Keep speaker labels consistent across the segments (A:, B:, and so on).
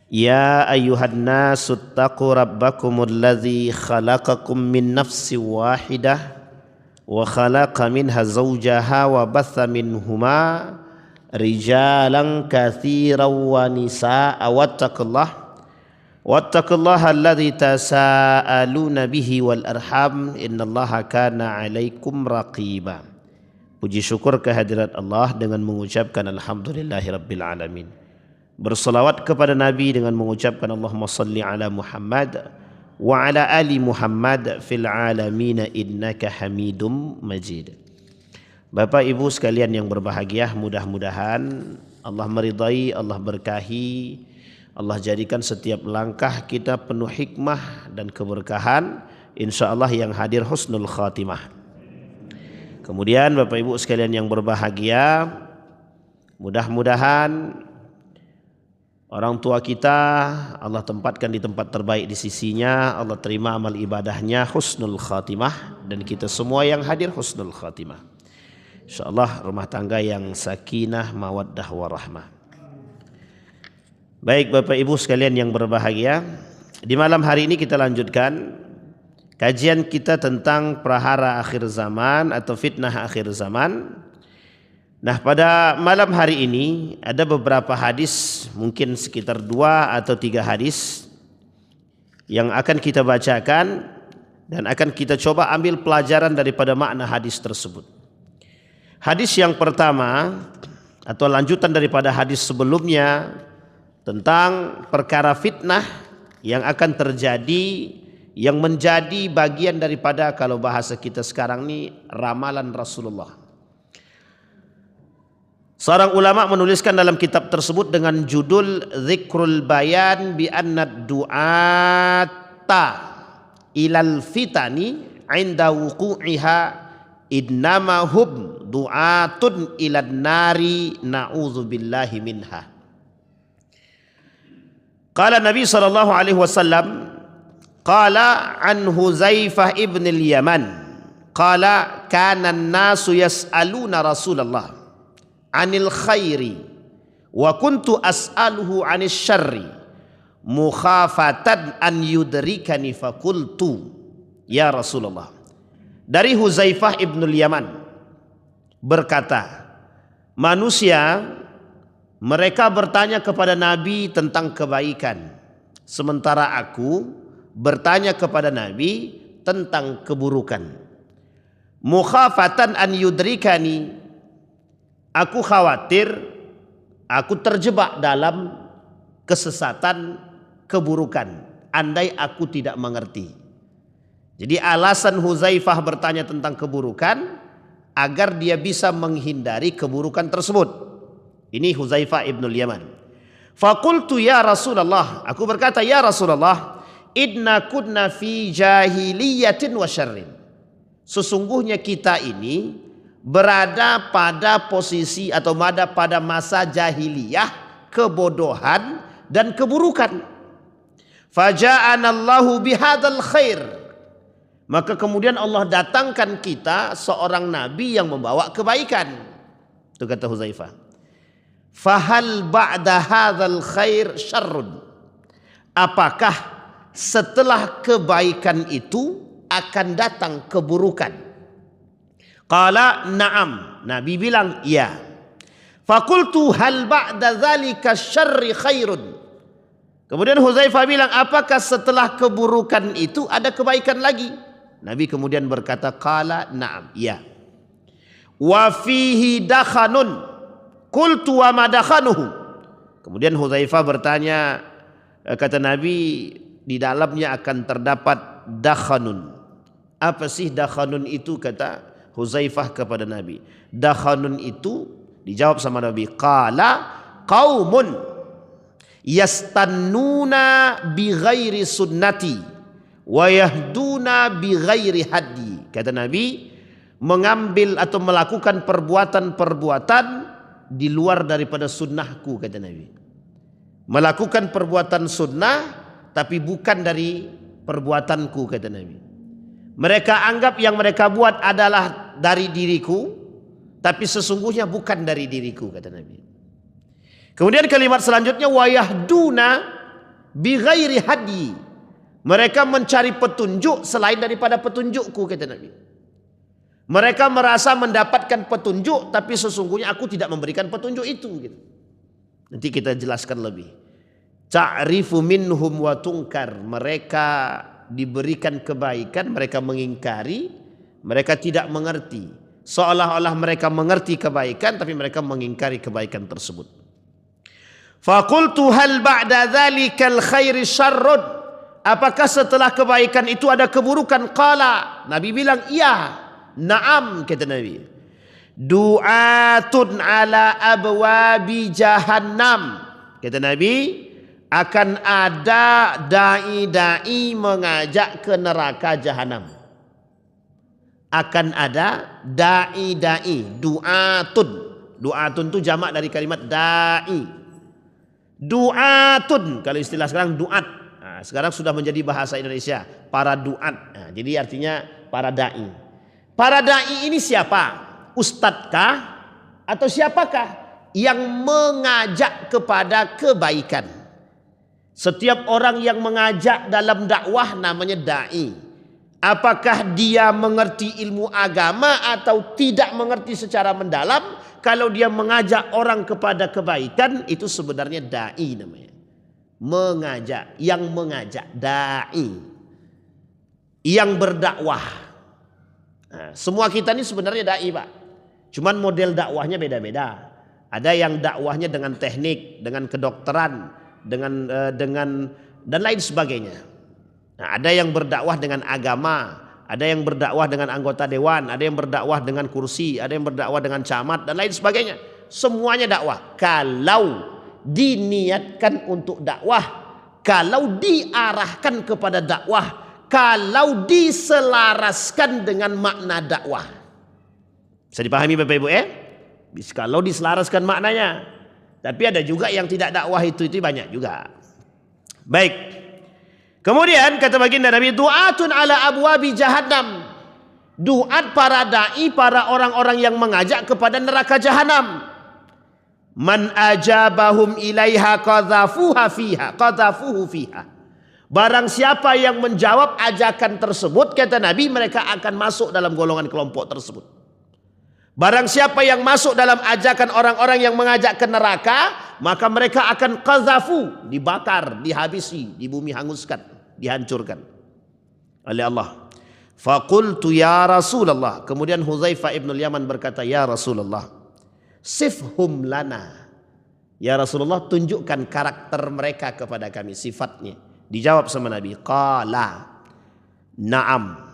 A: Ya ayyuhan nasu taqu rabbakumul ladzi khalaqakum min nafsin wahidah wa khalaqa minha zawjaha wa batha minhuma rijalan katsiran wa nisaa'a wattaqullaha alladzi tasaaluna bihi wal arham innallaha kana 'alaikum raqiba. Puji syukur kehadirat Allah dengan mengucapkan alhamdulillahirabbil alamin. Bersalawat kepada Nabi dengan mengucapkan Allahumma salli ala Muhammad wa ala ali Muhammad fil alamin innaka hamidum majid. Bapak Ibu sekalian yang berbahagia, mudah-mudahan Allah meridai, Allah berkahi, Allah jadikan setiap langkah kita penuh hikmah dan keberkahan, insyaallah yang hadir husnul khatimah. Kemudian Bapak Ibu sekalian yang berbahagia, mudah-mudahan orang tua kita Allah tempatkan di tempat terbaik di sisinya, Allah terima amal ibadahnya husnul khatimah, dan kita semua yang hadir husnul khatimah. InsyaAllah rumah tangga yang sakinah, mawaddah, warahmah. Baik Bapak Ibu sekalian yang berbahagia, di malam hari ini kita lanjutkan kajian kita tentang prahara akhir zaman atau fitnah akhir zaman. Nah, pada malam hari ini ada beberapa hadis, mungkin sekitar 2 atau 3 hadis yang akan kita bacakan dan akan kita coba ambil pelajaran daripada makna hadis tersebut. Hadis yang pertama atau lanjutan daripada hadis sebelumnya tentang perkara fitnah yang akan terjadi, yang menjadi bagian daripada, kalau bahasa kita sekarang ini, ramalan Rasulullah. Seorang ulama menuliskan dalam kitab tersebut dengan judul Dzikrul Bayan bi anna du'ata ilal fitani 'inda wuqu'iha innama hum du'atun ilan nari na'udzubillahi minha. Qala Nabi sallallahu alaihi wasallam qala an Huzaifah ibn al-Yaman qala kana an-nasu yas'aluna Rasulullah anil khairi wa kuntu as'aluhu anis syarri mukhafatan an yudrikani fakultu ya Rasulullah. Dari Huzaifah ibnul Yaman berkata, manusia mereka bertanya kepada Nabi tentang kebaikan, sementara aku bertanya kepada Nabi tentang keburukan. Mukhafatan an yudrikani, aku khawatir aku terjebak dalam kesesatan, keburukan, andai aku tidak mengerti. Jadi alasan Huzaifah bertanya tentang keburukan agar dia bisa menghindari keburukan tersebut. Ini Huzaifah ibnul Yaman. Faqultu ya Rasulullah, aku berkata ya Rasulullah, inna kunna fi jahiliyatin wa syarrin. Sesungguhnya kita ini berada pada posisi atau pada masa jahiliyah, kebodohan dan keburukan. Faja'anallahu bihadzal khair, maka kemudian Allah datangkan kita seorang nabi yang membawa kebaikan. Itu kata Huzaifah. Fahal ba'da hadzal khair syarrun, apakah setelah kebaikan itu akan datang keburukan? Qala na'am, Nabi bilang iya. Fakultu hal ba'da dzalika syarri khairun. Kemudian Huzaifah bilang, apakah setelah keburukan itu ada kebaikan lagi? Nabi kemudian berkata, qala na'am, iya. Wa fihi dakhanun, qultu wa ma dakhanuhu. Kemudian Huzaifah bertanya, kata Nabi, di dalamnya akan terdapat dakhanun. Apa sih dakhanun itu, kata Huzaifah kepada Nabi. Dakhanun itu dijawab sama Nabi, qala qaumun yastannuna bi ghairi sunnati wa yahduna bi ghairi hadi. Kata Nabi, mengambil atau melakukan perbuatan-perbuatan di luar daripada sunnahku, kata Nabi. Melakukan perbuatan sunnah tapi bukan dari perbuatanku, kata Nabi. Mereka anggap yang mereka buat adalah dari diriku, tapi sesungguhnya bukan dari diriku, kata Nabi. Kemudian kalimat selanjutnya, wayahduna bi ghairi hadi. Mereka mencari petunjuk selain daripada petunjukku, kata Nabi. Mereka merasa mendapatkan petunjuk, tapi sesungguhnya aku tidak memberikan petunjuk itu. Gitu. Nanti kita jelaskan lebih. Ta'rifu minhum wa tungkar. Mereka diberikan kebaikan, mereka mengingkari, mereka tidak mengerti. Seolah-olah mereka mengerti kebaikan, tapi mereka mengingkari kebaikan tersebut. Faqultu hal ba'da dzalikal khairi syarrun. Apakah setelah kebaikan itu ada keburukan? Qala. Nabi bilang, iya. Naam, kata Nabi. Du'atun ala abwabi jahannam. Kata Nabi, akan ada dai-dai mengajak ke neraka jahanam. Akan ada dai-dai, du'atun. Du'atun itu jamak dari kalimat dai. Du'atun, kalau istilah sekarang du'at. Nah, sekarang sudah menjadi bahasa Indonesia, para du'at. Nah, jadi artinya para dai. Para dai ini siapa? Ustadzkah atau siapakah yang mengajak kepada kebaikan? Setiap orang yang mengajak dalam dakwah namanya dai. Apakah dia mengerti ilmu agama atau tidak mengerti secara mendalam? Kalau dia mengajak orang kepada kebaikan, itu sebenarnya dai namanya. Mengajak, yang mengajak, dai. Yang berdakwah. Nah, semua kita ini sebenarnya dai, Pak. Cuman model dakwahnya beda-beda. Ada yang dakwahnya dengan teknik, dengan kedokteran, dengan dan lain sebagainya. Nah, ada yang berdakwah dengan agama, ada yang berdakwah dengan anggota dewan, ada yang berdakwah dengan kursi, ada yang berdakwah dengan camat dan lain sebagainya. Semuanya dakwah. Kalau diniatkan untuk dakwah, kalau diarahkan kepada dakwah, kalau diselaraskan dengan makna dakwah. Bisa dipahami Bapak Ibu ya? Kalau diselaraskan maknanya. Tapi ada juga yang tidak dakwah itu banyak juga. Baik. Kemudian kata baginda Nabi, du'atun ala abwabi jahannam. Du'at para dai, para orang-orang yang mengajak kepada neraka jahanam. Man ajabahum ilaiha qadhafuhu fiha. Barang siapa yang menjawab ajakan tersebut, kata Nabi, mereka akan masuk dalam golongan kelompok tersebut. Barang siapa yang masuk dalam ajakan orang-orang yang mengajak ke neraka, maka mereka akan qadhafu, dibakar, dihabisi, di bumi hanguskan, dihancurkan oleh Allah. Faqultu ya Rasulullah. Kemudian Hudzaifah ibn Yaman berkata, ya Rasulullah, sifhum lana. Ya Rasulullah, tunjukkan karakter mereka kepada kami, sifatnya. Dijawab sama Nabi, qala na'am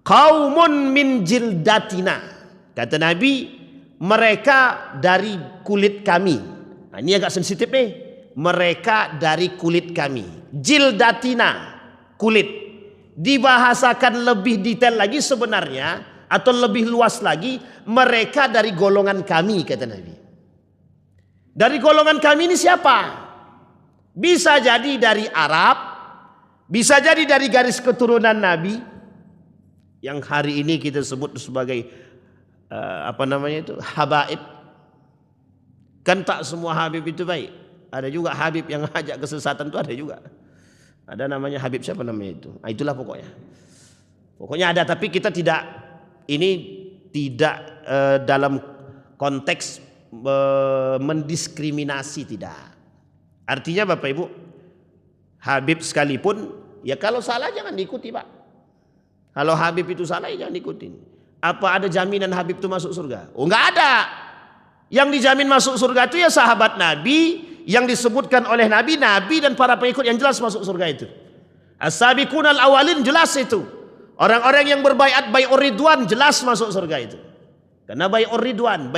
A: qaumun min jildatina. Kata Nabi, mereka dari kulit kami. Nah, ini agak sensitif nih. Mereka dari kulit kami. Jildatina, kulit. Dibahasakan lebih detail lagi sebenarnya, atau lebih luas lagi, mereka dari golongan kami, kata Nabi. Dari golongan kami ini siapa? Bisa jadi dari Arab, bisa jadi dari garis keturunan Nabi, yang hari ini kita sebut sebagai habaib. Kan tak semua habib itu baik. Ada juga habib yang ngajak kesesatan, itu ada juga. Ada namanya habib, siapa namanya itu? Nah, itulah pokoknya. Pokoknya ada, tapi kita tidak dalam konteks mendiskriminasi, tidak. Artinya Bapak Ibu, habib sekalipun, ya kalau salah jangan diikuti, Pak. Kalau habib itu salah, ya jangan diikutin. Apa ada jaminan habib itu masuk surga? Oh, enggak ada. Yang dijamin masuk surga itu ya sahabat Nabi, yang disebutkan oleh Nabi dan para pengikut yang jelas masuk surga itu. As-sabiqunal awalin, jelas itu. Orang-orang yang berbaiat bai'ur ridwan, jelas masuk surga itu. Karena bai'ur ridwan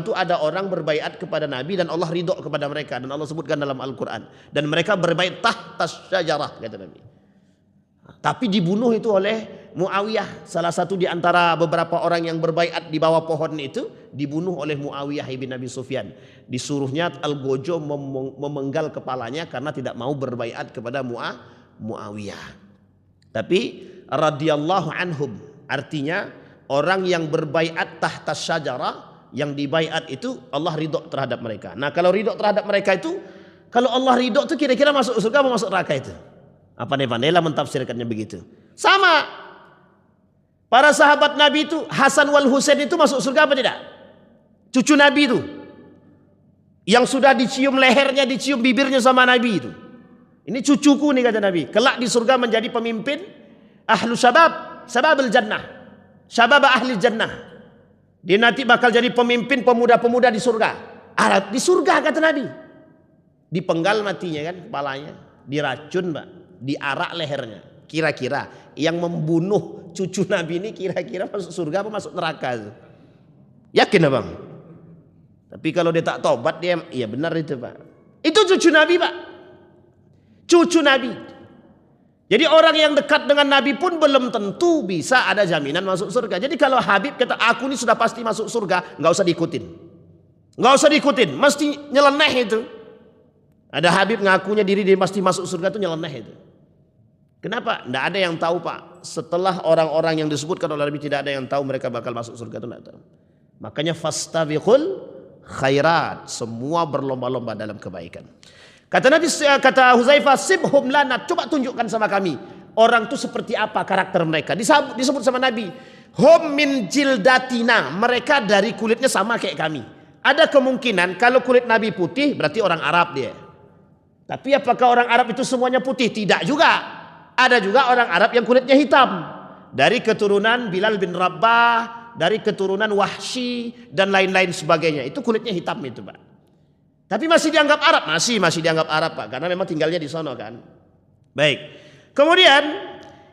A: itu ada orang berbaiat kepada Nabi dan Allah ridho kepada mereka, dan Allah sebutkan dalam Al-Quran. Dan mereka berbaiat tahtas syajarah, kata Nabi. Tapi dibunuh itu oleh Muawiyah, salah satu di antara beberapa orang yang berbaiat di bawah pohon itu, dibunuh oleh Muawiyah ibn Abi Sufyan. Disuruhnya Al-Gojo memenggal kepalanya karena tidak mau berbaiat kepada Muawiyah. Tapi radhiyallahu anhum, artinya orang yang berbaiat tahta syajarah, yang dibaiat itu Allah ridho terhadap mereka. Nah, kalau ridho terhadap mereka itu Kalau Allah ridho tuh kira-kira masuk surga atau masuk neraka itu? Apa pandai-pandailah mentafsirkannya begitu. Sama. Para sahabat Nabi itu Hasan wal Husain itu masuk surga apa tidak? Cucu Nabi itu. Yang sudah dicium lehernya, dicium bibirnya sama Nabi itu. Ini cucuku nih kata Nabi. Kelak di surga menjadi pemimpin ahlu sababul jannah. Syabab ahli jannah. Dia nanti bakal jadi pemimpin pemuda-pemuda di surga. Di surga kata Nabi. Dipenggal matinya kan kepalanya. Diracun Pak. Diarak lehernya. Kira-kira yang membunuh cucu Nabi ini kira-kira masuk surga apa masuk neraka? Yakin Abang? Tapi kalau dia tak tobat dia, iya benar itu Pak. Itu cucu Nabi Pak. Cucu Nabi. Jadi orang yang dekat dengan Nabi pun belum tentu bisa ada jaminan masuk surga. Jadi kalau Habib kata aku ini sudah pasti masuk surga, nggak usah diikutin. Nggak usah diikutin, mesti nyeleneh itu. Ada Habib ngakunya diri dia pasti masuk surga itu nyeleneh itu. Kenapa? Tidak ada yang tahu Pak. Setelah orang-orang yang disebutkan oleh Nabi tidak ada yang tahu mereka bakal masuk surga itu tidak tahu. Makanya fastabiqul khairat, semua berlomba-lomba dalam kebaikan. Kata Nabi, kata Huzaifah, sibhum lana, coba tunjukkan sama kami orang itu seperti apa karakter mereka. Disebut sama Nabi, hum min jildatina, mereka dari kulitnya sama kayak kami. Ada kemungkinan kalau kulit Nabi putih berarti orang Arab dia. Tapi apakah orang Arab itu semuanya putih? Tidak juga. Ada juga orang Arab yang kulitnya hitam. Dari keturunan Bilal bin Rabah, dari keturunan Wahsy dan lain-lain sebagainya. Itu kulitnya hitam itu Pak. Tapi masih dianggap Arab, masih dianggap Arab Pak, karena memang tinggalnya di sono kan. Baik. Kemudian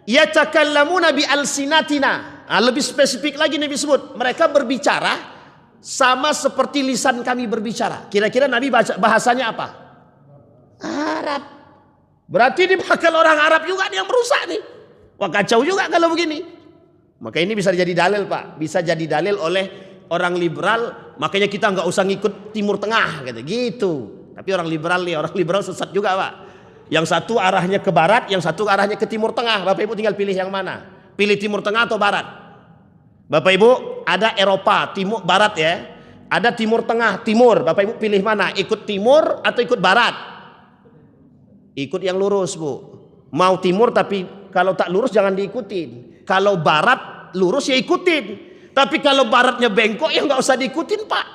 A: yatakallamuna bi alsinatina. Lebih spesifik lagi Nabi sebut, mereka berbicara sama seperti lisan kami berbicara. Kira-kira Nabi bahasanya apa? Arab. Berarti ini bakal orang Arab juga yang merusak nih. Wah kacau juga kalau begini. Maka ini bisa jadi dalil Pak, bisa jadi dalil oleh orang liberal, makanya kita nggak usah ngikut Timur Tengah gitu. Tapi orang liberal sesat juga Pak. Yang satu arahnya ke barat, yang satu arahnya ke Timur Tengah. Bapak Ibu tinggal pilih yang mana? Pilih Timur Tengah atau barat? Bapak Ibu ada Eropa, timur barat ya. Ada Timur Tengah, timur. Bapak Ibu pilih mana? Ikut timur atau ikut barat? Ikut yang lurus Bu. Mau timur tapi kalau tak lurus jangan diikutin. Kalau barat lurus ya ikutin. Tapi kalau baratnya bengkok ya nggak usah diikutin Pak.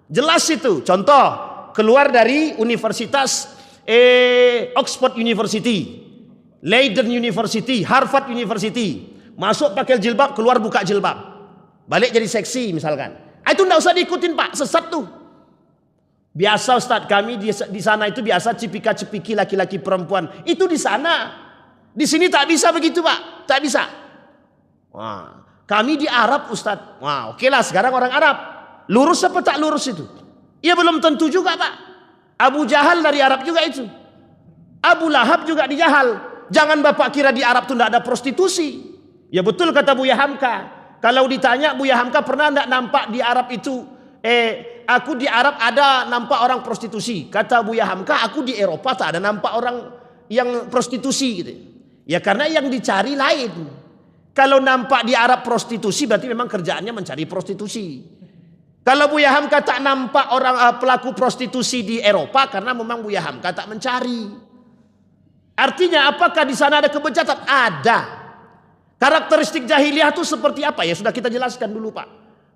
A: Jelas itu. Contoh, keluar dari Universitas Oxford University, Leiden University, Harvard University. Masuk pakai jilbab, keluar buka jilbab. Balik jadi seksi misalkan. Itu nggak usah diikutin Pak, sesat tuh. Biasa Ustadz kami di sana itu biasa cipika-cipiki laki-laki perempuan. Itu di sana. Di sini tak bisa begitu Pak, tak bisa. Wah. Kami di Arab Ustadz. Wah oke lah sekarang orang Arab. Lurus apa tak lurus itu? Ya belum tentu juga Pak. Abu Jahal dari Arab juga itu. Abu Lahab juga di Jahal. Jangan Bapak kira di Arab itu tidak ada prostitusi. Ya betul kata Buya Hamka. Kalau ditanya Buya Hamka pernah tidak nampak di Arab itu. Aku di Arab ada nampak orang prostitusi. Kata Buya Hamka aku di Eropa tak ada nampak orang yang prostitusi gitu. Ya karena yang dicari lain. Kalau nampak di Arab prostitusi berarti memang kerjaannya mencari prostitusi. Kalau Buya Hamka tak nampak orang pelaku prostitusi di Eropa karena memang Buya Hamka tak mencari. Artinya apakah di sana ada kebejatan? Ada. Karakteristik jahiliyah itu seperti apa? Ya sudah kita jelaskan dulu Pak.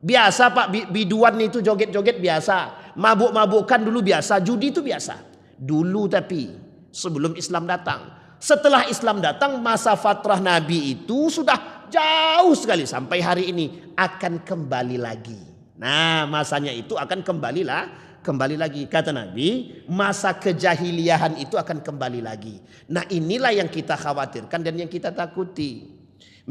A: Biasa Pak biduan itu joget-joget biasa. Mabuk-mabukan dulu biasa. Judi itu biasa. Dulu tapi sebelum Islam datang. Setelah Islam datang masa fatrah Nabi itu sudah jauh sekali. Sampai hari ini akan kembali lagi. Nah masanya itu akan kembali lagi. Kata Nabi masa kejahiliahan itu akan kembali lagi. Nah inilah yang kita khawatirkan dan yang kita takuti.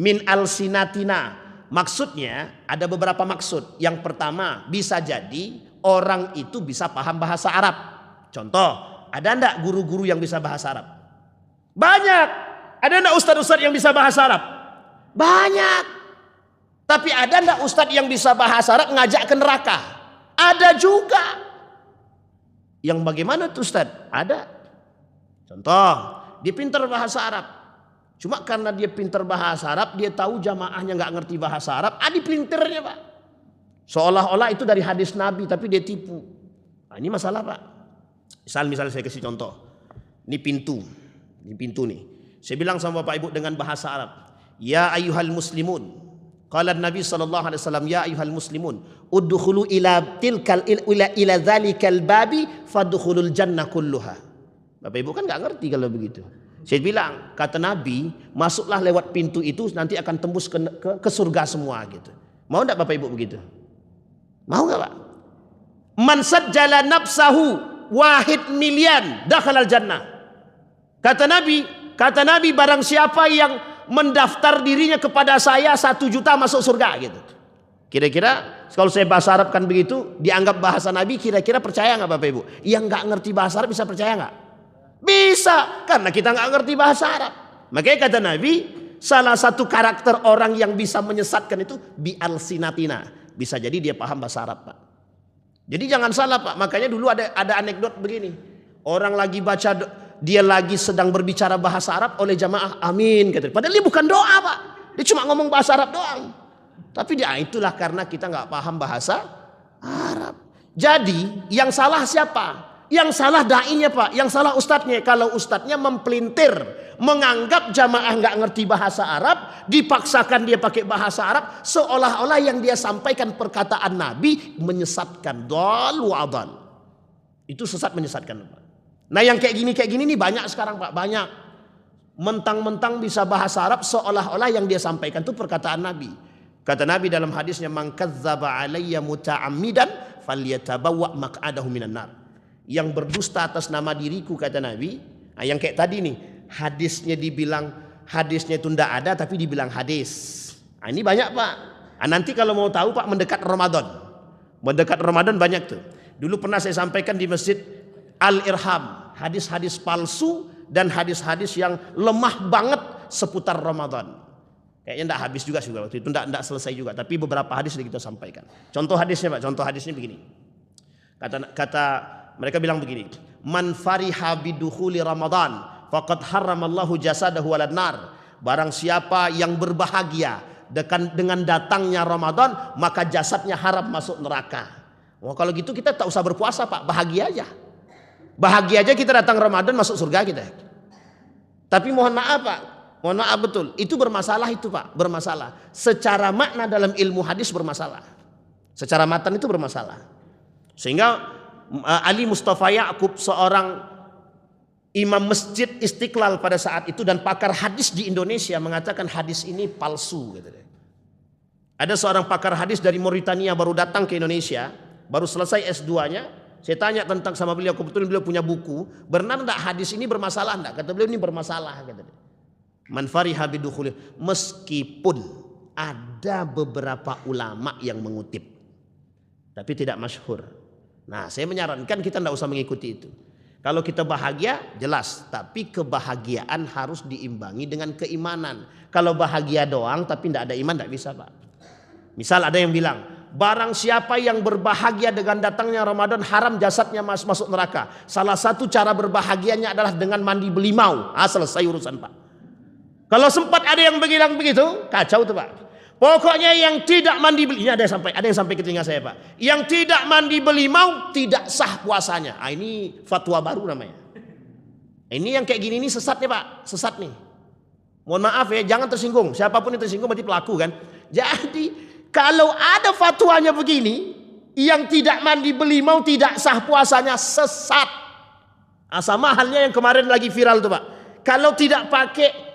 A: Min alsinatina. Maksudnya ada beberapa maksud. Yang pertama bisa jadi orang itu bisa paham bahasa Arab. Contoh ada enggak guru-guru yang bisa bahasa Arab? Banyak. Ada enggak ustadz-ustadz yang bisa bahasa Arab? Banyak. Tapi ada enggak ustadz yang bisa bahasa Arab ngajak ke neraka? Ada juga. Yang bagaimana tuh ustadz? Ada. Contoh, dia pintar bahasa Arab. Cuma karena dia pintar bahasa Arab, dia tahu jamaahnya nggak ngerti bahasa Arab, dipelintirnya Pak. Seolah-olah itu dari hadis Nabi, tapi dia tipu. Nah, ini masalah Pak. Misal saya kasih contoh. Ini pintu nih. Saya bilang sama Bapak Ibu dengan bahasa Arab. Ya ayyuhal muslimun. Qala Nabi sallallahu alaihi wasallam, ya ayyuhal muslimun, udkhulu ila dzalikal babi fadkhulul jannah kulluha. Bapak Ibu kan enggak ngerti kalau begitu. Saya bilang, kata Nabi, masuklah lewat pintu itu nanti akan tembus ke surga semua gitu. Mau enggak Bapak Ibu begitu? Mau enggak, Pak? Man sajjala nafsahu wahid milyan dakhalal jannah. Kata Nabi barang siapa yang mendaftar dirinya kepada saya 1 juta masuk surga gitu. Kira-kira kalau saya bahasa Arab kan begitu, dianggap bahasa Nabi, kira-kira percaya nggak Bapak Ibu? Yang nggak ngerti bahasa Arab bisa percaya nggak? Bisa, karena kita nggak ngerti bahasa Arab. Makanya kata Nabi, salah satu karakter orang yang bisa menyesatkan itu bi'al sinatina. Bisa jadi dia paham bahasa Arab, Pak. Jadi jangan salah, Pak. Makanya dulu ada anekdot begini. Orang lagi baca, dia lagi sedang berbicara bahasa Arab oleh jamaah, amin gitu. Padahal dia bukan doa, Pak. Dia cuma ngomong bahasa Arab doang. Tapi itulah karena kita nggak paham bahasa Arab. Jadi yang salah siapa? Yang salah da'inya, Pak. Yang salah ustadznya. Kalau ustadznya mempelintir, menganggap jamaah nggak ngerti bahasa Arab, dipaksakan dia pakai bahasa Arab, seolah-olah yang dia sampaikan perkataan Nabi menyesatkan. Dal wa adal. Itu sesat menyesatkan, Pak. Nah yang kayak gini nih banyak sekarang, Pak. Banyak. Mentang-mentang bisa bahasa Arab, seolah-olah yang dia sampaikan itu perkataan Nabi. Kata Nabi dalam hadisnya, man kadzdzaba alayya muta'ammidan falyatabawwa maq'adahu minan nar. Yang berdusta atas nama diriku, kata Nabi. Nah, yang kayak tadi nih, hadisnya dibilang hadisnya itu ndak ada tapi dibilang hadis. Nah, ini banyak, Pak. Nah, nanti kalau mau tahu, Pak, mendekat Ramadan banyak tuh. Dulu pernah saya sampaikan di Masjid Al-Irham, hadis-hadis palsu dan hadis-hadis yang lemah banget seputar Ramadan. Kayaknya enggak habis juga waktu itu, enggak selesai juga, tapi beberapa hadis kita sampaikan. Contoh hadisnya, Pak, contoh hadisnya begini. Kata mereka bilang begini, man fariha bidukhuli Ramadan faqad haramallahu jasadahu 'alan nar. Barang siapa yang berbahagia dengan datangnya Ramadan, maka jasadnya haram masuk neraka. Wah, kalau gitu kita tak usah berpuasa, Pak, bahagia aja. Bahagia aja kita datang Ramadan masuk surga kita. Tapi mohon maaf, Pak. Mohon maaf betul. Itu bermasalah itu, Pak. Bermasalah. Secara makna dalam ilmu hadis bermasalah. Secara matan itu bermasalah. Sehingga Ali Mustafa Ya'qub, seorang imam masjid Istiqlal pada saat itu dan pakar hadis di Indonesia, mengatakan hadis ini palsu. Ada seorang pakar hadis dari Mauritania baru datang ke Indonesia, baru selesai S2-nya. Saya tanya tentang sama beliau, kebetulan beliau punya buku, benar enggak hadis ini bermasalah enggak? Kata beliau, ini bermasalah. Man fariha bidukhuli. Meskipun ada beberapa ulama yang mengutip, tapi tidak masyhur. Nah, saya menyarankan kita tidak usah mengikuti itu. Kalau kita bahagia, jelas. Tapi kebahagiaan harus diimbangi dengan keimanan. Kalau bahagia doang tapi tidak ada iman, tidak bisa, Pak. Misal ada yang bilang, barang siapa yang berbahagia dengan datangnya Ramadan, haram jasadnya masuk neraka. Salah satu cara berbahagianya adalah dengan mandi belimau. Selesai urusan, Pak. Kalau sempat ada yang bilang begitu, kacau tuh, Pak. Pokoknya yang tidak mandi belimau, ada yang sampai ke telinga saya, Pak. Yang tidak mandi belimau tidak sah puasanya. Ini fatwa baru namanya. Ini yang kayak gini nih sesat nih, Pak. Sesat nih. Mohon maaf ya, jangan tersinggung. Siapapun yang tersinggung berarti pelaku kan. Jadi kalau ada fatwanya begini, yang tidak mandi belimau tidak sah puasanya, sesat. Sama halnya yang kemarin lagi viral tuh, Pak. Kalau tidak pakai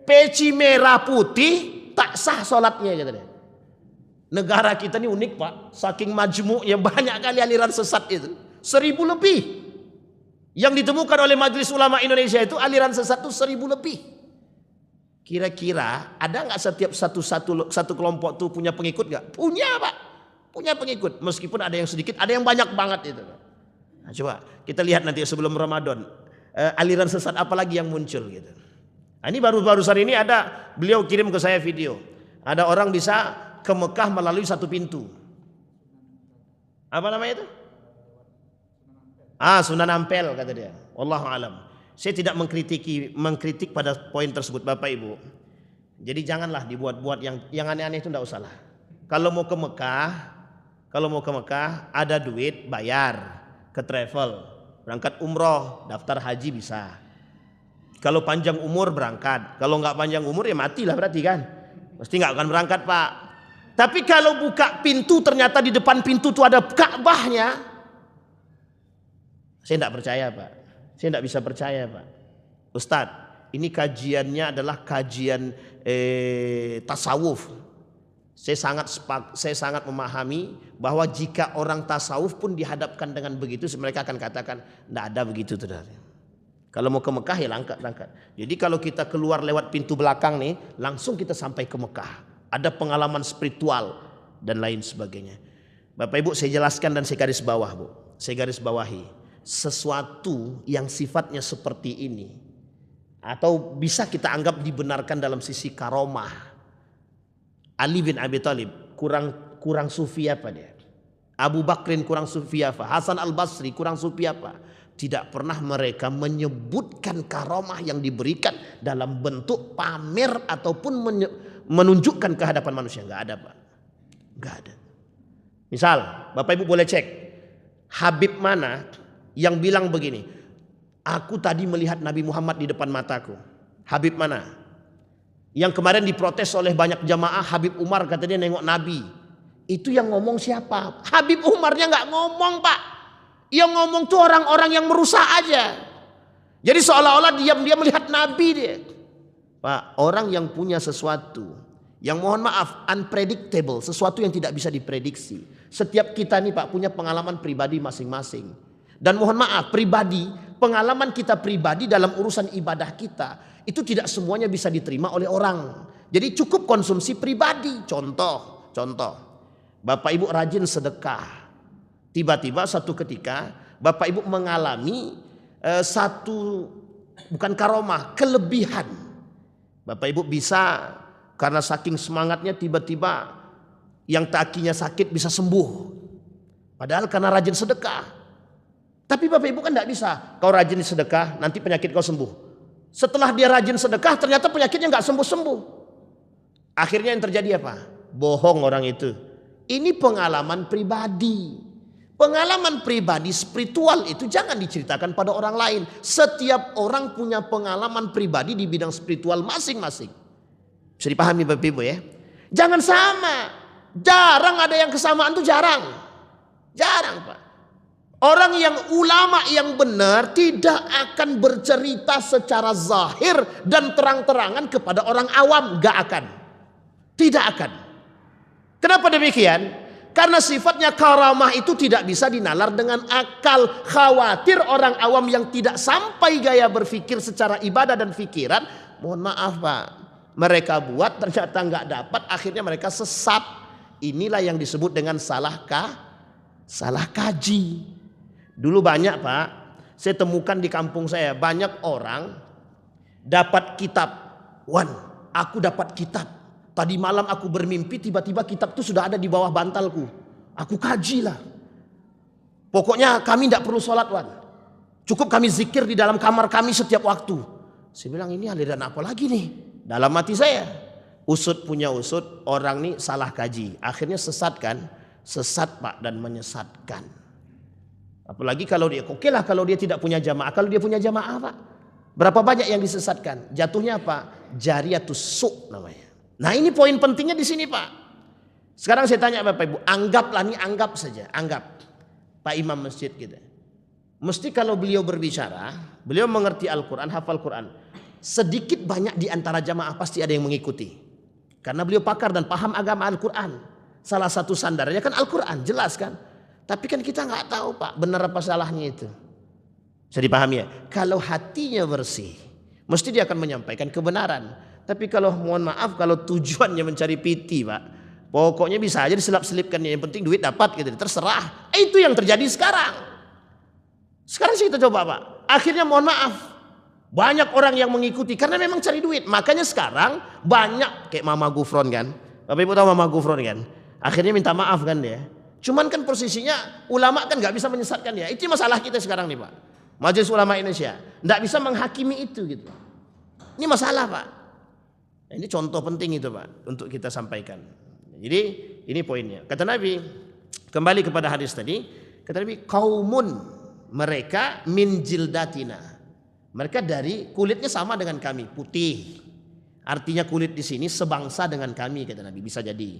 A: peci merah putih, tak sah sholatnya, katanya. Negara kita ini unik, Pak. Saking majmuknya banyak kali aliran sesat itu. 1000 lebih. Yang ditemukan oleh Majelis Ulama Indonesia itu aliran sesat itu 1000 lebih. Kira-kira ada nggak setiap satu kelompok tuh punya pengikut nggak? Punya, Pak. Punya pengikut. Meskipun ada yang sedikit, ada yang banyak banget itu. Nah, coba kita lihat nanti sebelum Ramadan, aliran sesat apa lagi yang muncul gitu. Nah, ini barusan ini ada, beliau kirim ke saya video. Ada orang bisa ke Mekah melalui satu pintu. Apa namanya itu? Sunan Ampel, kata dia. Wallahu alam. Saya tidak mengkritik pada poin tersebut, Bapak Ibu. Jadi janganlah dibuat-buat yang aneh-aneh itu, enggak usah lah. Kalau mau ke Mekah, ada duit bayar ke travel. Berangkat umroh, daftar haji bisa. Kalau panjang umur berangkat. Kalau nggak panjang umur ya matilah berarti kan. Mesti nggak akan berangkat Pak. Tapi kalau buka pintu ternyata di depan pintu itu ada Ka'bahnya. Saya tidak percaya Pak. Saya tidak bisa percaya Pak. Ustadz, ini kajiannya adalah kajian tasawuf. Saya sangat memahami bahwa jika orang tasawuf pun dihadapkan dengan begitu, mereka akan katakan tidak ada begitu saudara. Kalau mau ke Mekah ya berangkat. Jadi kalau kita keluar lewat pintu belakang nih, langsung kita sampai ke Mekah. Ada pengalaman spiritual dan lain sebagainya. Bapak Ibu, saya jelaskan dan saya garis bawah Bu. Saya garis bawahi sesuatu yang sifatnya seperti ini, atau bisa kita anggap dibenarkan dalam sisi karomah. Ali bin Abi Thalib kurang sufi apa dia? Abu Bakrin kurang sufi apa? Hasan al-Basri kurang sufi apa? Tidak pernah mereka menyebutkan karomah yang diberikan dalam bentuk pamer ataupun menunjukkan kehadapan manusia. Enggak ada Pak. Enggak ada. Misal Bapak Ibu boleh cek Habib mana yang bilang begini, aku tadi melihat Nabi Muhammad di depan mataku. Habib mana? Yang kemarin diprotes oleh banyak jamaah, Habib Umar katanya nengok Nabi. Itu yang ngomong siapa? Habib Umarnya nggak ngomong Pak. Yang ngomong tuh orang-orang yang merusak aja. Jadi seolah-olah dia melihat Nabi dia. Pak, orang yang punya sesuatu yang mohon maaf unpredictable, sesuatu yang tidak bisa diprediksi. Setiap kita nih Pak punya pengalaman pribadi masing-masing. Dan mohon maaf pribadi, pengalaman kita pribadi dalam urusan ibadah kita itu tidak semuanya bisa diterima oleh orang. Jadi cukup konsumsi pribadi. Contoh, Bapak Ibu rajin sedekah. Tiba-tiba satu ketika Bapak Ibu mengalami satu bukan karomah, kelebihan. Bapak Ibu bisa karena saking semangatnya tiba-tiba yang kakinya sakit bisa sembuh. Padahal karena rajin sedekah. Tapi Bapak Ibu kan tidak bisa. Kau rajin sedekah nanti penyakit kau sembuh. Setelah dia rajin sedekah ternyata penyakitnya nggak sembuh-sembuh. Akhirnya yang terjadi apa? Bohong orang itu. Ini pengalaman pribadi. Pengalaman pribadi spiritual itu jangan diceritakan pada orang lain. Setiap orang punya pengalaman pribadi di bidang spiritual masing-masing. Bisa dipahami Bapak Ibu ya. Jangan sama. Jarang ada yang kesamaan tuh jarang. Jarang Pak. Orang yang ulama yang benar tidak akan bercerita secara zahir dan terang-terangan kepada orang awam. Gak akan. Tidak akan. Kenapa demikian? Karena sifatnya karamah itu tidak bisa dinalar dengan akal. Khawatir orang awam yang tidak sampai gaya berpikir secara ibadah dan pikiran. Mohon maaf Pak. Mereka buat ternyata nggak dapat. Akhirnya mereka sesat. Inilah yang disebut dengan salah kaji. Dulu banyak Pak. Saya temukan di kampung saya. Banyak orang dapat kitab. Wan, aku dapat kitab. Tadi malam aku bermimpi tiba-tiba kitab itu sudah ada di bawah bantalku. Aku kajilah. Pokoknya kami tidak perlu sholat Wan. Cukup kami zikir di dalam kamar kami setiap waktu. Saya bilang ini aliran apa lagi nih? Dalam hati saya. Usut punya usut. Orang nih salah kaji. Akhirnya sesat kan? Sesat Pak dan menyesatkan. Apalagi kalau dia. Oke lah kalau dia tidak punya jamaah. Kalau dia punya jamaah Pak. Berapa banyak yang disesatkan? Jatuhnya apa? Jariyatus su' namanya. Nah ini poin pentingnya di sini Pak. Sekarang saya tanya Bapak Ibu, anggaplah nih anggap saja, anggap Pak Imam masjid kita. Mesti kalau beliau berbicara, beliau mengerti Al-Quran, hafal Quran. Sedikit banyak di antara jamaah pasti ada yang mengikuti. Karena beliau pakar dan paham agama Al-Quran. Salah satu sandarnya kan Al-Quran, jelas kan. Tapi kan kita nggak tahu Pak, benar apa salahnya itu. Bisa dipahami ya? Kalau hatinya bersih, mesti dia akan menyampaikan kebenaran. Tapi kalau mohon maaf kalau tujuannya mencari piti Pak, pokoknya bisa aja diselip-selipkan, yang penting duit dapat gitu, terserah. Itu yang terjadi sekarang. Sekarang sih kita coba Pak. Akhirnya mohon maaf banyak orang yang mengikuti karena memang cari duit. Makanya sekarang banyak kayak Mama Gufron kan. Bapak Ibu tahu Mama Gufron kan? Akhirnya minta maaf kan dia. Cuman kan posisinya ulama kan nggak bisa menyesatkan dia. Itu masalah kita sekarang nih Pak. Majelis Ulama Indonesia nggak bisa menghakimi itu gitu. Ini masalah Pak. Nah, ini contoh penting itu Pak untuk kita sampaikan. Jadi ini poinnya. Kata Nabi, kembali kepada hadis tadi, kata Nabi, kaumun Mereka min jildatina. Mereka dari kulitnya sama dengan kami, putih. Artinya kulit di sini sebangsa dengan kami, kata Nabi, bisa jadi.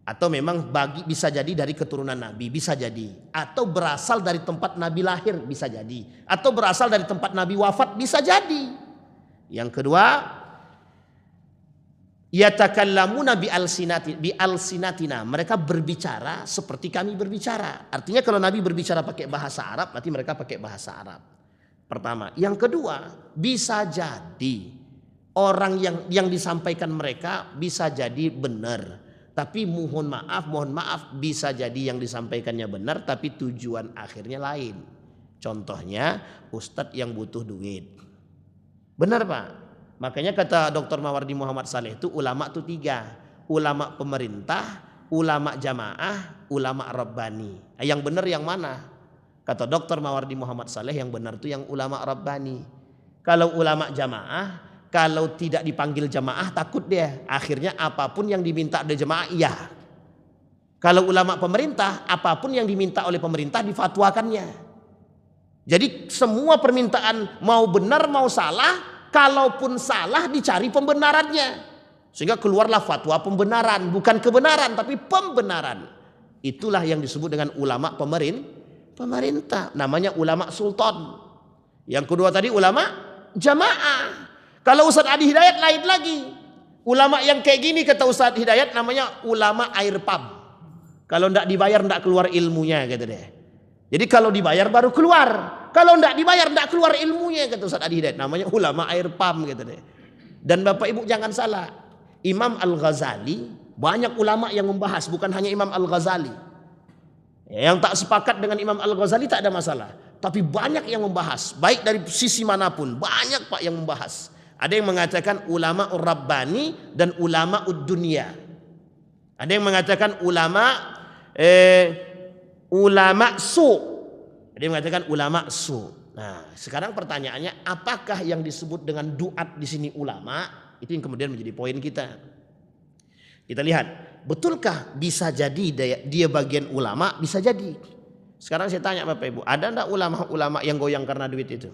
A: Atau memang bisa jadi dari keturunan Nabi, bisa jadi. Atau berasal dari tempat Nabi lahir, bisa jadi. Atau berasal dari tempat Nabi wafat, bisa jadi. Yang kedua, yatakallamuna bi alsinatina. Mereka berbicara seperti kami berbicara. Artinya kalau Nabi berbicara pakai bahasa Arab, nanti mereka pakai bahasa Arab. Pertama. Yang kedua, bisa jadi orang yang disampaikan mereka bisa jadi benar. Tapi mohon maaf bisa jadi yang disampaikannya benar tapi tujuan akhirnya lain. Contohnya ustadz yang butuh duit. Benar Pak? Makanya kata Dr. Mawardi Muhammad Saleh itu ulama itu 3. Ulama pemerintah, ulama jamaah, ulama rabbani. Yang benar yang mana? Kata Dr. Mawardi Muhammad Saleh yang benar itu yang ulama rabbani. Kalau ulama jamaah, kalau tidak dipanggil jamaah takut dia. Akhirnya apapun yang diminta oleh jamaah iya. Kalau ulama pemerintah, apapun yang diminta oleh pemerintah difatwakannya. Jadi semua permintaan mau benar mau salah, kalaupun salah dicari pembenarannya. Sehingga keluarlah fatwa pembenaran, bukan kebenaran tapi pembenaran. Itulah yang disebut dengan ulama pemerintah. Namanya ulama sultan. Yang kedua tadi ulama jamaah. Kalau Ustadz Adi Hidayat lain lagi. Ulama yang kayak gini kata Ustadz Hidayat namanya ulama air pump. Kalau tidak dibayar tidak keluar ilmunya gitu deh. Jadi kalau dibayar baru keluar. Kalau tidak dibayar tidak keluar ilmunya kata Ustadz Adi Hidayat. Namanya ulama air pump gitu deh. Dan Bapak Ibu jangan salah. Imam Al-Ghazali banyak ulama yang membahas. Bukan hanya Imam Al-Ghazali. Yang tak sepakat dengan Imam Al-Ghazali tak ada masalah. Tapi banyak yang membahas. Baik dari sisi manapun. Banyak Pak yang membahas. Ada yang mengatakan ulama ur-rabbani dan ulama ud-dunya. Ada yang mengatakan ulama su. Ada yang mengatakan ulama su. Nah, sekarang pertanyaannya apakah yang disebut dengan duat di sini ulama? Itu yang kemudian menjadi poin kita. Kita lihat, betulkah bisa jadi dia bagian ulama? Bisa jadi. Sekarang saya tanya Bapak Ibu, ada enggak ulama-ulama yang goyang karena duit itu?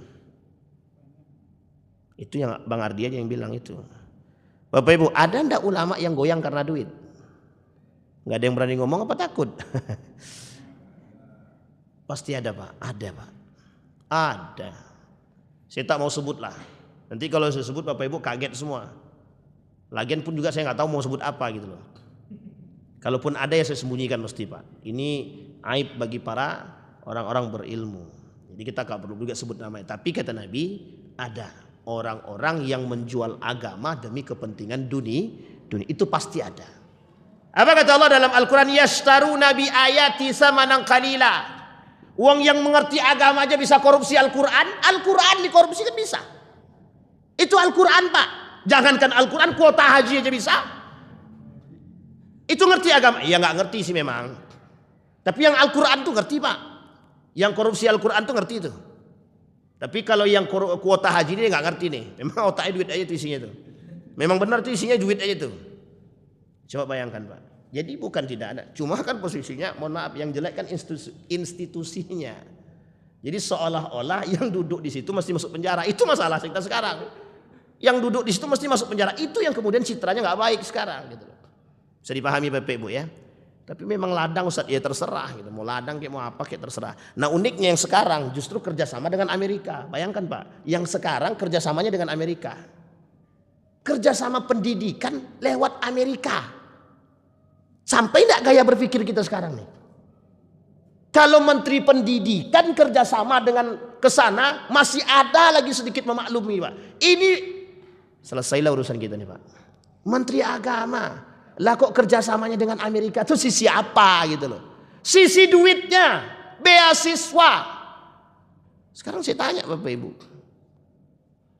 A: Itu yang Bang Ardi aja yang bilang itu. Bapak Ibu, ada ndak ulama yang goyang karena duit? Nggak ada yang berani ngomong apa takut? Pasti ada Pak, ada Pak. Ada. Saya tak mau sebut lah. Nanti kalau saya sebut Bapak Ibu kaget semua. Lagian pun juga saya nggak tahu mau sebut apa gitu loh. Kalaupun ada ya saya sembunyikan mesti Pak. Ini aib bagi para orang-orang berilmu. Jadi kita nggak perlu juga sebut namanya. Tapi kata Nabi ada orang-orang yang menjual agama demi kepentingan dunia itu pasti ada. Apa kata Allah dalam Al-Quran? Yashtaruna bi ayati samanan qalila. Uang yang mengerti agama aja bisa korupsi Al-Quran. Al-Quran dikorupsi kan bisa. Itu Al-Quran Pak. Jangankan Al-Quran, kuota haji aja bisa. Itu ngerti agama? Ya nggak ngerti sih memang. Tapi yang Al-Quran tuh ngerti Pak. Yang korupsi Al-Quran tuh ngerti itu. Tapi kalau yang kuota haji ini nggak ngerti nih. Memang otaknya duit aja tuh isinya tuh. Memang benar tuh isinya duit aja tuh. Coba bayangkan Pak. Jadi bukan tidak ada. Cuma kan posisinya, mohon maaf, yang jelek kan institusinya. Jadi seolah-olah yang duduk di situ mesti masuk penjara. Itu masalah kita sekarang. Yang duduk di situ mesti masuk penjara. Itu yang kemudian citranya nggak baik sekarang. Gitu. Bisa dipahami Bapak Ibu ya. Tapi memang ladang Ustaz ya terserah gitu. Mau ladang kayak mau apa kayak terserah. Nah uniknya yang sekarang justru kerjasama dengan Amerika. Bayangkan Pak, yang sekarang kerjasamanya dengan Amerika. Kerjasama pendidikan lewat Amerika. Sampai enggak gaya berpikir kita sekarang nih? Kalau Menteri Pendidikan kerjasama dengan kesana masih ada lagi sedikit memaklumi Pak. Ini selesailah urusan kita nih Pak. Menteri Agama. Lah kok kerjasamanya dengan Amerika itu sisi apa gitu loh. Sisi duitnya, beasiswa. Sekarang saya tanya Bapak Ibu.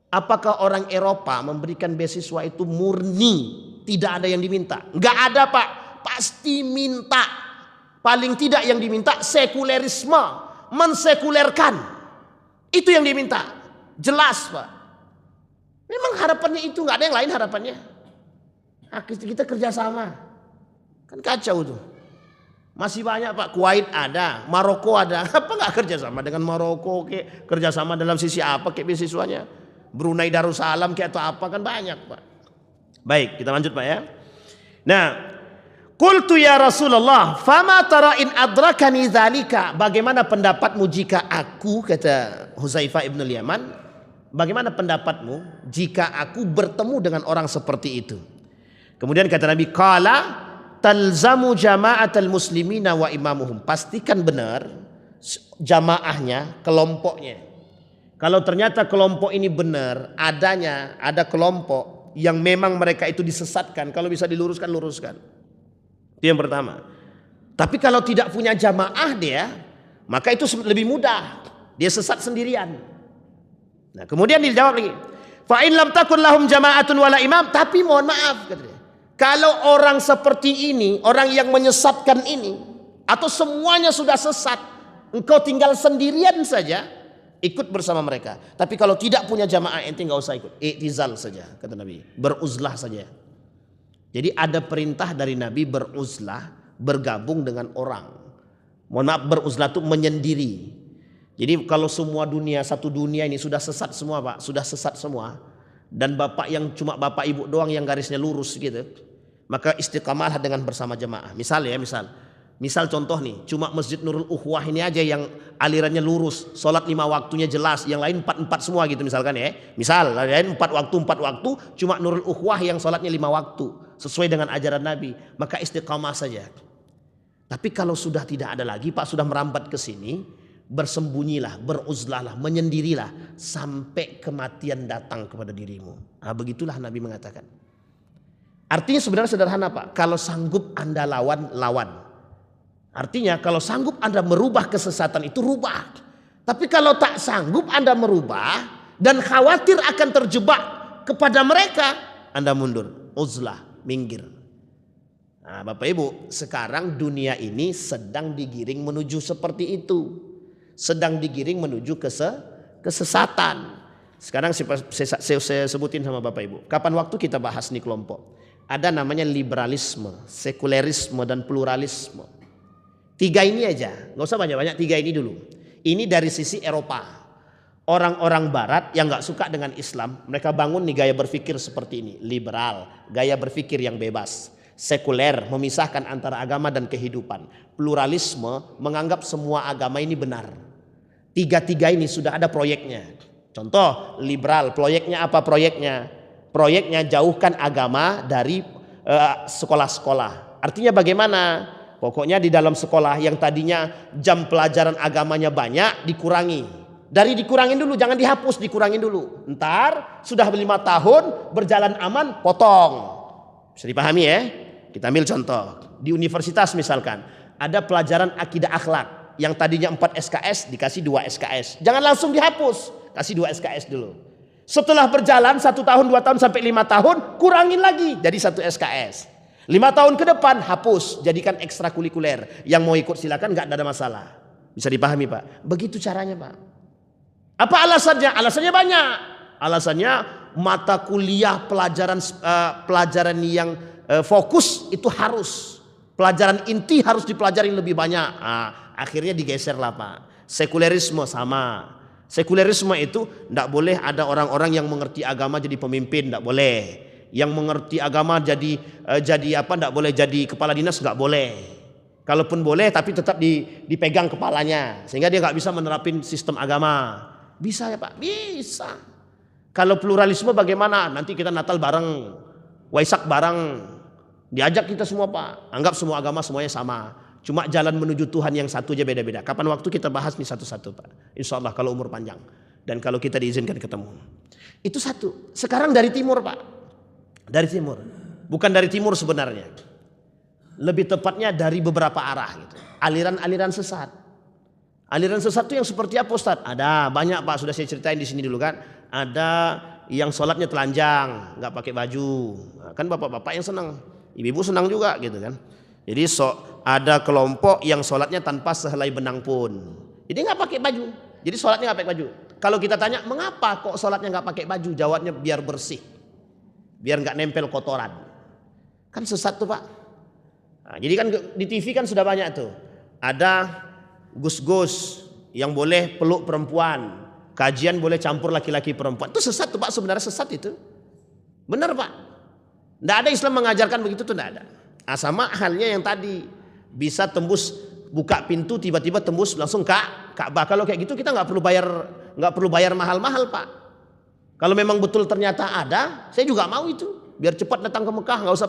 A: Apakah orang Eropa memberikan beasiswa itu murni? Tidak ada yang diminta. Enggak ada Pak. Pasti minta. Paling tidak yang diminta sekulerisme. Mensekulerkan. Itu yang diminta. Jelas Pak. Memang harapannya itu. Enggak ada yang lain harapannya. Kita kerjasama. Kan kacau tuh. Masih banyak Pak, Kuwait ada, Maroko ada. Apa nggak kerjasama dengan Maroko? Kerjasama dalam sisi apa beasiswanya? Brunei Darussalam atau apa, kan banyak Pak. Baik, kita lanjut Pak ya. Nah, qultu ya Rasulullah, fama tara in adrakani dzalika? Bagaimana pendapatmu jika aku, kata Huzaifah ibn al-Yaman, bagaimana pendapatmu jika aku bertemu dengan orang seperti itu? Kemudian kata Nabi, qala talzamu jama'atal muslimina wa imamuhum. Pastikan benar jamaahnya, kelompoknya. Kalau ternyata kelompok ini benar, ada kelompok yang memang mereka itu disesatkan, kalau bisa diluruskan, luruskan. Itu yang pertama. Tapi kalau tidak punya jamaah dia, maka itu lebih mudah. Dia sesat sendirian. Nah, kemudian dijawab lagi, fa in lam takun lahum jama'atun wala imam. Tapi mohon maaf, katanya, kalau orang seperti ini, orang yang menyesatkan ini, atau semuanya sudah sesat, engkau tinggal sendirian saja, ikut bersama mereka. Tapi kalau tidak punya jamaah, ente nggak usah ikut, i'tizal saja, kata Nabi, beruzlah saja. Jadi ada perintah dari Nabi beruzlah, bergabung dengan orang. Mohon maaf, beruzlah itu menyendiri. Jadi kalau semua dunia, satu dunia ini sudah sesat semua Pak, sudah sesat semua. Dan bapak yang cuma bapak ibu doang yang garisnya lurus gitu, maka istiqamalah dengan bersama jamaah. Misal contoh nih, cuma Masjid Nurul Ukhwah ini aja yang alirannya lurus, sholat 5 waktunya jelas, yang lain 4 semua gitu misalkan ya. Misal lain 4 waktu, cuma Nurul Ukhwah yang sholatnya 5 waktu sesuai dengan ajaran Nabi, maka istiqamah saja. Tapi kalau sudah tidak ada lagi Pak, sudah merambat ke sini, bersembunyilah, beruzlahlah, menyendirilah sampai kematian datang kepada dirimu. Nah, begitulah Nabi mengatakan. Artinya sebenarnya sederhana Pak. Kalau sanggup Anda lawan. Artinya kalau sanggup Anda merubah kesesatan itu, rubah. Tapi kalau tak sanggup Anda merubah dan khawatir akan terjebak kepada mereka, Anda mundur, uzlah, minggir. Nah, Bapak Ibu, sekarang dunia ini sedang digiring menuju seperti itu. Sedang digiring menuju kesesatan. Sekarang saya sebutin sama Bapak Ibu. Kapan waktu kita bahas nih kelompok. Ada namanya liberalisme, sekulerisme, dan pluralisme. 3 ini aja, nggak usah banyak-banyak, 3 ini dulu. Ini dari sisi Eropa. Orang-orang Barat yang nggak suka dengan Islam, mereka bangun nih gaya berpikir seperti ini. Liberal, gaya berpikir yang bebas. Sekuler, memisahkan antara agama dan kehidupan. Pluralisme, menganggap semua agama ini benar. 3 ini sudah ada proyeknya. Contoh, liberal, proyeknya apa proyeknya? Proyeknya jauhkan agama dari sekolah-sekolah. Artinya bagaimana? Pokoknya di dalam sekolah yang tadinya jam pelajaran agamanya banyak, dikurangi. Dari dikurangin dulu, jangan dihapus, dikurangin dulu. Ntar sudah 5 tahun berjalan aman, potong. Bisa dipahami ya? Kita ambil contoh. Di universitas misalkan, ada pelajaran akidah akhlak. Yang tadinya 4 SKS dikasih 2 SKS. Jangan langsung dihapus, kasih 2 SKS dulu. Setelah berjalan 1 tahun, 2 tahun, sampai 5 tahun, kurangin lagi jadi 1 SKS. 5 tahun ke depan hapus, jadikan ekstrakurikuler. Yang mau ikut silakan, nggak ada masalah. Bisa dipahami Pak? Begitu caranya Pak. Apa alasannya? Alasannya banyak. Alasannya mata kuliah pelajaran yang fokus itu harus. Pelajaran inti harus dipelajari lebih banyak. Akhirnya digeser lah Pak. Sekulerisme sama. Sekulerisme itu tidak boleh ada orang-orang yang mengerti agama jadi pemimpin, tidak boleh. Yang mengerti agama jadi tidak boleh jadi kepala dinas, nggak boleh. Kalaupun boleh tapi tetap dipegang kepalanya sehingga dia nggak bisa menerapin sistem agama. Bisa ya Pak? Bisa. Kalau pluralisme bagaimana? Nanti kita Natal bareng, Waisak bareng, diajak kita semua Pak. Anggap semua agama semuanya sama. Cuma jalan menuju Tuhan yang satu aja beda-beda. Kapan waktu kita bahas nih satu-satu Pak. Insya Allah kalau umur panjang dan kalau kita diizinkan ketemu. Itu satu. Sekarang dari timur Pak. Dari timur. Bukan dari timur sebenarnya. Lebih tepatnya dari beberapa arah gitu. Aliran-aliran sesat. Aliran sesat itu yang seperti apa Ustaz? Ada banyak Pak, sudah saya ceritain di sini dulu kan. Ada yang sholatnya telanjang, nggak pakai baju. Kan bapak-bapak yang senang, ibu-ibu senang juga gitu kan. Jadi ada kelompok yang sholatnya tanpa sehelai benang pun. Jadi nggak pakai baju. Jadi sholatnya nggak pakai baju. Kalau kita tanya mengapa kok sholatnya nggak pakai baju? Jawabnya biar bersih, biar nggak nempel kotoran. Kan sesat tuh Pak. Nah, jadi kan di TV kan sudah banyak tuh. Ada gus-gus yang boleh peluk perempuan, kajian boleh campur laki-laki perempuan. Itu sesat tuh Pak, sebenarnya sesat itu. Benar Pak. Tidak ada Islam mengajarkan begitu tuh, tidak ada. Nah, sama halnya yang tadi, bisa tembus buka pintu tiba-tiba tembus langsung Ka'bah. Kalau kayak gitu kita nggak perlu bayar mahal-mahal Pak. Kalau memang betul ternyata ada, saya juga mau itu. Biar cepat datang ke Mekah, nggak usah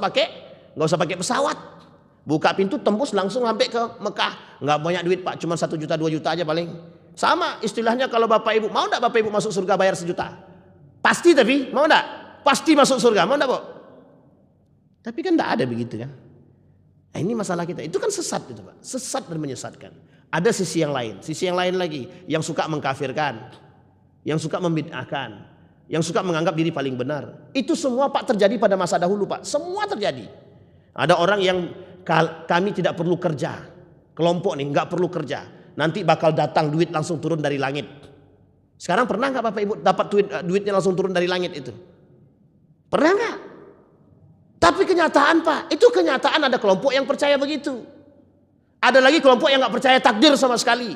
A: pakai pesawat. Buka pintu tembus langsung sampai ke Mekah. Nggak banyak duit Pak, cuma 1 juta 2 juta aja paling. Sama istilahnya kalau Bapak Ibu, mau enggak Bapak Ibu masuk surga bayar 1 juta? Pasti tapi, mau enggak? Pasti masuk surga, mau enggak Bu? Tapi kan enggak ada begitu kan. Nah, ini masalah kita, itu kan sesat itu Pak. Sesat dan menyesatkan. Ada sisi yang lain lagi yang suka mengkafirkan, yang suka membid'ahkan, yang suka menganggap diri paling benar. Itu semua Pak terjadi pada masa dahulu Pak, semua terjadi. Ada orang yang kami tidak perlu kerja, kelompok nih nggak perlu kerja, nanti bakal datang duit langsung turun dari langit. Sekarang pernah nggak Bapak Ibu dapat duitnya langsung turun dari langit itu? Pernah nggak? Tapi kenyataan Pak, itu kenyataan ada kelompok yang percaya begitu. Ada lagi kelompok yang nggak percaya takdir sama sekali.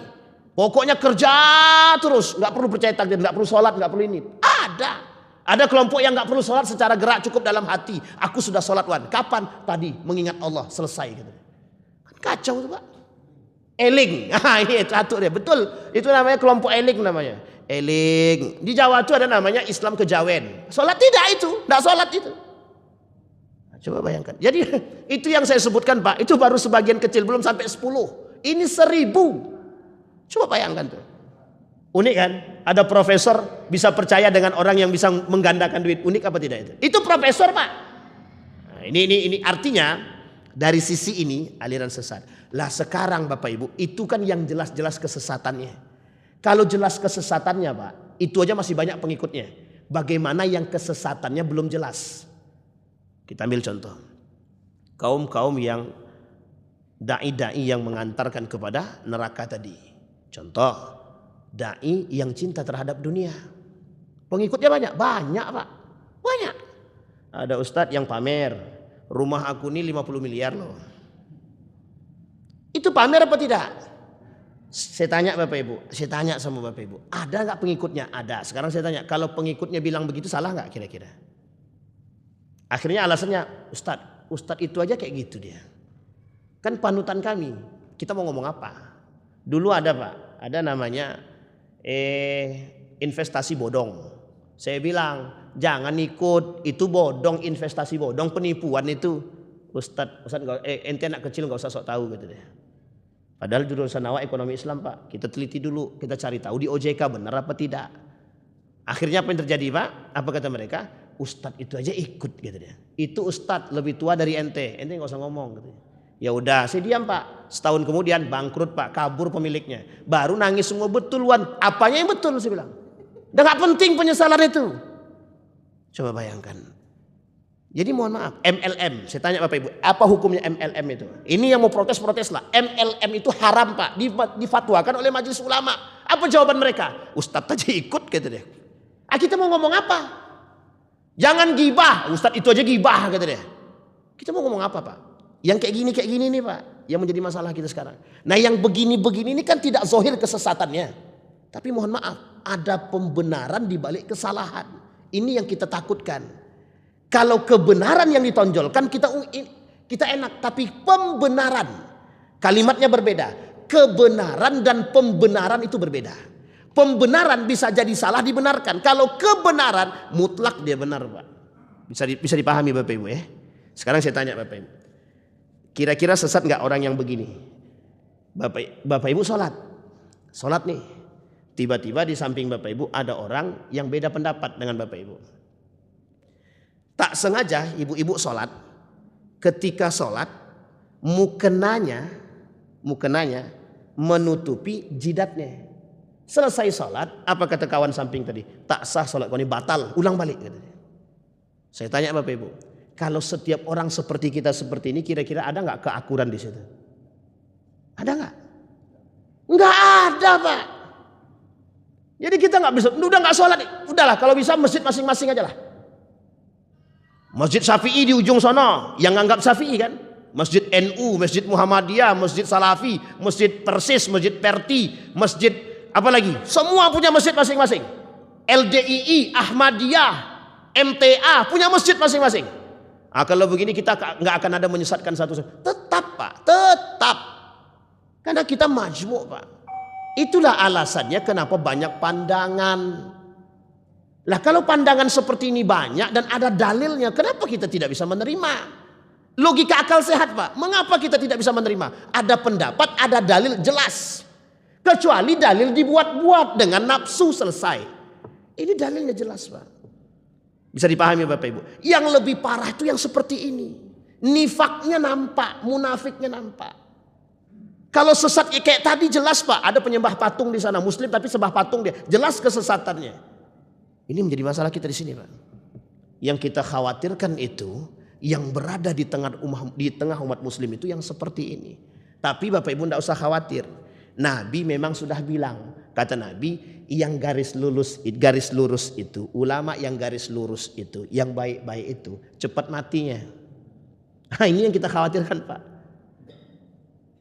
A: Pokoknya kerja terus, nggak perlu percaya takdir, nggak perlu sholat, nggak perlu ini. Ada kelompok yang nggak perlu sholat secara gerak, cukup dalam hati. Aku sudah sholat Wan. Kapan? Tadi mengingat Allah, selesai gitu. Kan kacau tuh Pak. Eling. Ini satu dia. Betul. Itu namanya kelompok eling namanya. Eling. Di Jawa itu ada namanya Islam kejawen. Sholat tidak itu. Tidak sholat itu. Nah, coba bayangkan. Jadi itu yang saya sebutkan Pak. Itu baru sebagian kecil. Belum sampai 10. Ini 1000. Coba bayangkan tuh. Unik kan? Ada profesor bisa percaya dengan orang yang bisa menggandakan duit. Unik apa tidak itu? Itu profesor Pak. Nah, ini artinya dari sisi ini aliran sesat. Lah sekarang Bapak Ibu, itu kan yang jelas-jelas kesesatannya. Kalau jelas kesesatannya Pak, itu aja masih banyak pengikutnya. Bagaimana yang kesesatannya belum jelas? Kita ambil contoh. Kaum-kaum yang dai-dai yang mengantarkan kepada neraka tadi. Contoh, dai yang cinta terhadap dunia. Pengikutnya banyak Pak. Banyak. Ada ustadz yang pamer, rumah aku ini 50 miliar loh. Itu pamer apa tidak? Saya tanya Bapak Ibu, saya tanya sama Bapak Ibu, ada nggak pengikutnya? Ada. Sekarang saya tanya, kalau pengikutnya bilang begitu salah nggak kira-kira? Akhirnya alasannya, Ustadz itu aja kayak gitu dia. Kan panutan kami. Kita mau ngomong apa? Dulu ada Pak, ada namanya investasi bodong. Saya bilang jangan ikut, itu bodong, investasi bodong, penipuan itu. Ustadz ente anak kecil nggak usah sok tahu gitu deh. Padahal jurusan awak ekonomi Islam Pak, kita teliti dulu, kita cari tahu di OJK benar apa tidak. Akhirnya apa yang terjadi Pak? Apa kata mereka? Ustadz itu aja ikut gitu deh. Itu ustadz lebih tua dari ente nggak usah ngomong gitu. Ya udah, saya diam Pak. Setahun kemudian bangkrut Pak, kabur pemiliknya. Baru nangis semua, betul Wan. Apanya yang betul saya bilang. Udah gak penting penyesalan itu. Coba bayangkan. Jadi mohon maaf, MLM. Saya tanya Bapak Ibu, apa hukumnya MLM itu? Ini yang mau protes lah. MLM itu haram Pak, difatwakan oleh Majelis Ulama. Apa jawaban mereka? Ustadz aja ikut gitu deh. Kita mau ngomong apa? Jangan gibah, Ustadz itu aja gibah gitu deh. Kita mau ngomong apa Pak? Yang kayak gini nih Pak, yang menjadi masalah kita sekarang. Nah yang begini-begini ini kan tidak zahir kesesatannya. Tapi mohon maaf, ada pembenaran di balik kesalahan. Ini yang kita takutkan. Kalau kebenaran yang ditonjolkan kita enak, tapi pembenaran kalimatnya berbeda. Kebenaran dan pembenaran itu berbeda. Pembenaran bisa jadi salah dibenarkan. Kalau kebenaran mutlak dia benar Pak. Bisa dipahami Bapak Ibu ya. Sekarang saya tanya Bapak Ibu. Kira-kira sesat nggak orang yang begini? Bapak Ibu sholat nih. Tiba-tiba di samping Bapak Ibu ada orang yang beda pendapat dengan Bapak Ibu. Tak sengaja ibu-ibu sholat. Ketika sholat mukenanya menutupi jidatnya. Selesai sholat, apa kata kawan samping tadi? Tak sah sholat kau ini, batal, ulang balik. Saya tanya Bapak Ibu, kalau setiap orang seperti kita seperti ini, kira-kira ada nggak keakuran di situ? Ada nggak? Nggak ada Pak. Jadi kita nggak bisa, udah nggak sholat, udahlah kalau bisa masjid masing-masing aja lah. Masjid Syafi'i di ujung sana, yang nganggap Syafi'i kan, Masjid NU, Masjid Muhammadiyah, Masjid Salafi, Masjid Persis, Masjid Perti, Masjid apa lagi? Semua punya masjid masing-masing. LDII, Ahmadiyah, MTA punya masjid masing-masing. Kalau begini kita nggak akan ada menyesatkan satu. Tetap Pak, tetap. Karena kita majmuk Pak. Itulah alasannya kenapa banyak pandangan. Lah kalau pandangan seperti ini banyak dan ada dalilnya, kenapa kita tidak bisa menerima? Logika akal sehat Pak. Mengapa kita tidak bisa menerima? Ada pendapat, ada dalil jelas. Kecuali dalil dibuat-buat dengan nafsu selesai. Ini dalilnya jelas Pak. Bisa dipahami Bapak Ibu. Yang lebih parah itu yang seperti ini. Nifaknya nampak, munafiknya nampak. Kalau sesat kayak tadi jelas Pak. Ada penyembah patung di sana. Muslim tapi sembah patung dia. Jelas kesesatannya. Ini menjadi masalah kita di sini Pak. Yang kita khawatirkan itu yang berada di tengah umat muslim itu yang seperti ini. Tapi Bapak Ibu tidak usah khawatir. Nabi memang sudah bilang, kata Nabi, yang garis lurus itu, ulama yang garis lurus itu, yang baik-baik itu, cepat matinya. Nah, ini yang kita khawatirkan Pak.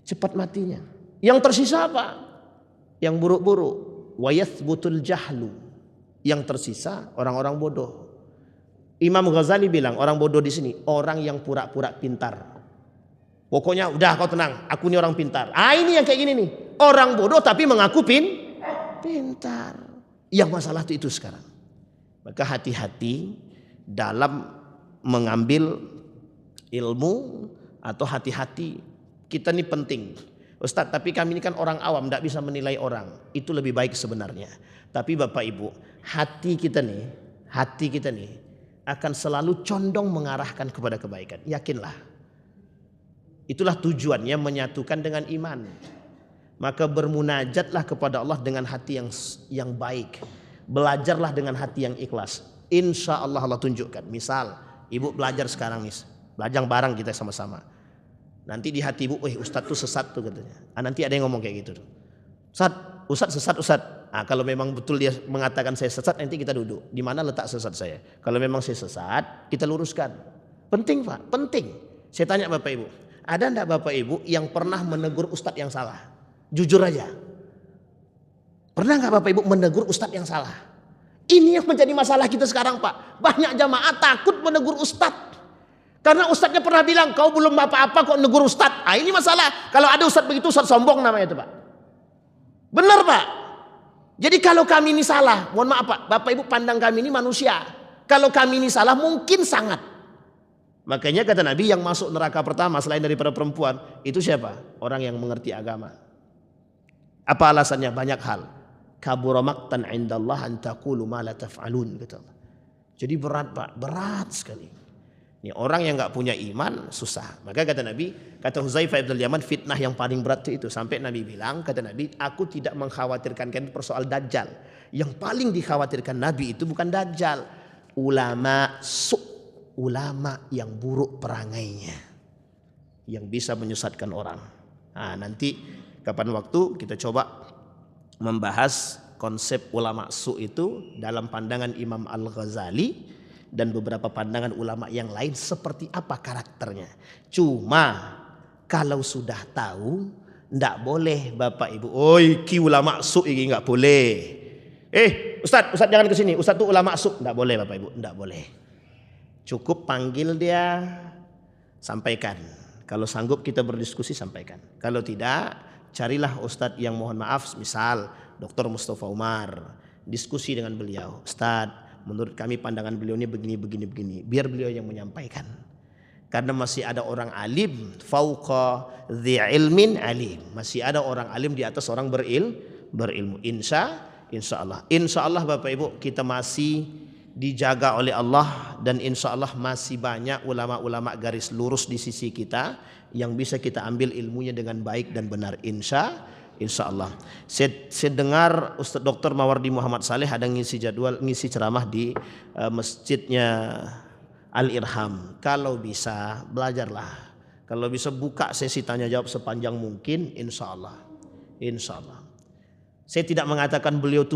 A: Cepat matinya. Yang tersisa apa? Yang buruk-buruk. Wa yathbutul jahlu. Yang tersisa orang-orang bodoh. Imam Ghazali bilang orang bodoh di sini orang yang pura-pura pintar. Pokoknya udah kau tenang, aku ini orang pintar. Ini yang kayak gini nih. Orang bodoh tapi mengaku pintar. Yang masalah itu sekarang. Maka hati-hati dalam mengambil ilmu atau hati-hati. Kita ini penting. Ustadz, tapi kami ini kan orang awam, tidak bisa menilai orang. Itu lebih baik sebenarnya. Tapi Bapak Ibu, hati kita nih akan selalu condong mengarahkan kepada kebaikan. Yakinlah. Itulah tujuannya menyatukan dengan iman. Maka bermunajatlah kepada Allah dengan hati yang baik. Belajarlah dengan hati yang ikhlas. Insya Allah Allah tunjukkan. Misal, ibu belajar sekarang nih. Belajar bareng kita sama-sama. Nanti di hati ibu, Ustadz tuh sesat tuh katanya. Nanti ada yang ngomong kayak gitu. Ustadz sesat. Kalau memang betul dia mengatakan saya sesat, nanti kita duduk. Di mana letak sesat saya? Kalau memang saya sesat, kita luruskan. Penting Pak, penting. Saya tanya Bapak Ibu, ada enggak Bapak Ibu yang pernah menegur Ustadz yang salah? Jujur aja. Pernah enggak Bapak Ibu menegur Ustadz yang salah? Ini yang menjadi masalah kita sekarang Pak. Banyak jamaah takut menegur Ustadz. Karena Ustadznya pernah bilang, kau belum apa-apa kok negur Ustadz. Ini masalah. Kalau ada Ustadz begitu, Ustadz sombong namanya itu Pak. Benar Pak. Jadi kalau kami ini salah, mohon maaf Pak, Bapak Ibu pandang kami ini manusia. Kalau kami ini salah mungkin sangat. Makanya kata Nabi yang masuk neraka pertama selain daripada perempuan, itu siapa? Orang yang mengerti agama. Apa alasannya? Banyak hal. Kabura maqtan 'indallah an taqulu ma la taf'alun kata Allah. Jadi berat Pak, berat sekali. Ini orang yang nggak punya iman susah. Maka kata Nabi, kata Huzaifah ibn al-Yaman, fitnah yang paling berat itu sampai Nabi bilang, kata Nabi, aku tidak mengkhawatirkan kalian persoal dajjal. Yang paling dikhawatirkan Nabi itu bukan dajjal, ulama ulama yang buruk perangainya, yang bisa menyesatkan orang. Nanti kapan waktu kita coba membahas konsep ulama itu dalam pandangan Imam Al-Ghazali. Dan beberapa pandangan ulama yang lain seperti apa karakternya. Cuma kalau sudah tahu, ndak boleh Bapak Ibu. Ki ulama ini nggak boleh. Ustadz jangan ke sini. Ustadz tuh ulama ndak boleh Bapak Ibu, ndak boleh. Cukup panggil dia, sampaikan. Kalau sanggup kita berdiskusi sampaikan. Kalau tidak, carilah Ustadz yang mohon maaf, misal Dr. Mustafa Umar, diskusi dengan beliau. Ustadz, menurut kami pandangan beliau ini begini. Biar beliau yang menyampaikan. Karena masih ada orang alim, fauqa dzi ilmin alim. Masih ada orang alim di atas orang berilmu. Insya Allah Bapak Ibu kita masih dijaga oleh Allah. Dan insya Allah masih banyak ulama-ulama garis lurus di sisi kita yang bisa kita ambil ilmunya dengan baik dan benar. Insya Allah. Saya dengar Ustadz Dr. Mawardi Muhammad Saleh ada ngisi ceramah di masjidnya Al-Irham. Kalau bisa belajarlah. Kalau bisa buka sesi tanya jawab sepanjang mungkin, insya Allah. Saya tidak mengatakan beliau itu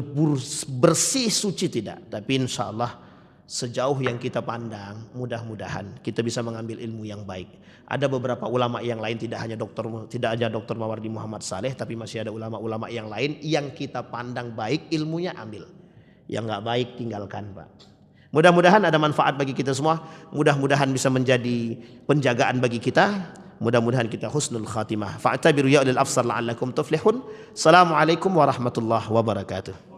A: bersih suci, tidak. Tapi insya Allah sejauh yang kita pandang, mudah-mudahan kita bisa mengambil ilmu yang baik. Ada beberapa ulama yang lain, tidak hanya Dr. Mawardi Muhammad Saleh, tapi masih ada ulama-ulama yang lain yang kita pandang baik, ilmunya ambil. Yang nggak baik tinggalkan, Pak. Mudah-mudahan ada manfaat bagi kita semua. Mudah-mudahan bisa menjadi penjagaan bagi kita. Mudah-mudahan kita husnul khatimah. Fa'tabiru ya ulil absar la'allakum tuflihun. Assalamualaikum warahmatullahi wabarakatuh.